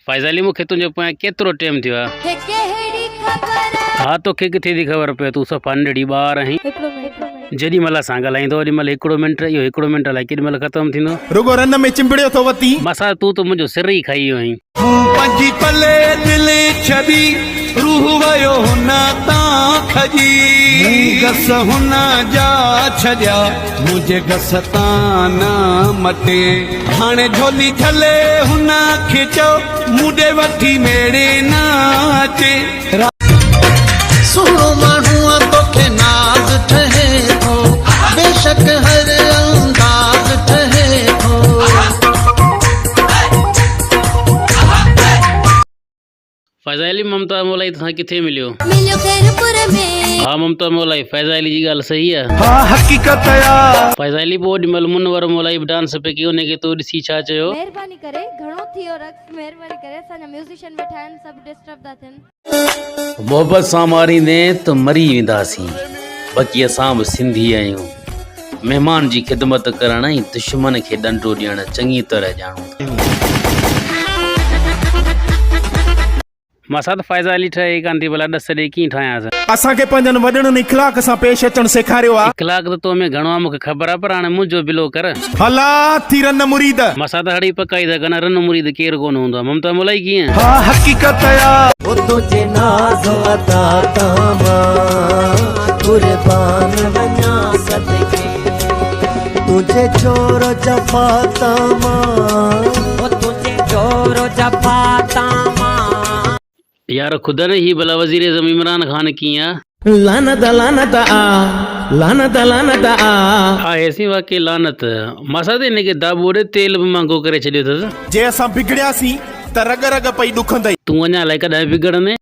फैज़ाली मूंखे तुंहिंजे पोयां केतिरो टाइम थियो आहे? हा तोखे किथे थी ख़बर पए, तूं सफ़ा नंढड़ी ॿार आहीं। जेॾी महिल असां ॻाल्हाईंदो ओॾी महिल हिकिड़ो मिंट, इहो हिकिड़ो मिंट अलाए केॾी महिल ख़तमु थींदो। रुगो रन में चिंबड़ियो थो वती मसा तूं त मुंहिंजो सिर ई खाई वियो आहीं। पंजी पले दिल छदी रूह वयो हुना तां खजी गस हुना जा छॾिया मुझे गस तां न मटे हाणे झोली झले हुना खिचो मुडे वठी मेरे न अचे सुनो माण्हू तोखे नाज़ ठहे थो बेशक हर अंदाज़ ठहे थो। फैज़ाली ममता मौलाई तसां किथे मिलियो? हा ममता मौलाई फैज़ाली जी ॻाल्हि सही आहे। हा हकीकत या फैज़ाली पोइ ओॾी महिल मुनवर मौलाई बि डांस पे कयो, उनखे तूं ॾिसी छा चयो? महिरबानी करे घणो थियो रक्स, महिरबानी करे असांजा म्यूज़िशियन वेठा आहिनि, सभु डिस्टर्ब था थियनि। मोहब्बत सां मारींदे त मरी वेंदासीं, बाक़ी असां बि सिंधी आहियूं। महिमान जी ख़िदमत करण ऐं दुश्मन खे ॾंडो ॾियणु चङी तरह ॼाणूं। मां साथ फैज़ाली ठहे कान थी, भला ॾस ॾे कीअं ठाहियांसि। असांखे पंहिंजनि वॾनि इख़लाक़ सां पेश अचणु सेखारियो आहे। इख़लाक़ त तो में घणो आहे मूंखे ख़बर आहे, पर हाणे मुंहिंजो बिलो कर। हला थी रन मुरीद मां साथ हड़ी पकाई त कन रन मुरीद केरु कोन हूंदो आहे। ममता मौलाई कीअं? हा हकीकत या ओ तुझे नाज़ अता तामा कुर्बान वञा सदके तुझे चोर जफ़ा तामा ओ तुझे चोर जफ़ा तामा। यार खुदा ने ही भला वजीर आज़म इमरान खान कीअं आहे? लानत लानत आ लानत लानत आ ऐसी वाकई लानत। मां साथ इनखे दाबो ॾे, तेल बि महांगो करे छॾियो अथसि। जे असां बिगड़ियासीं त रग रग पई ॾुखंदई। तूं अञा अलाए कॾहिं बिगड़ंदे।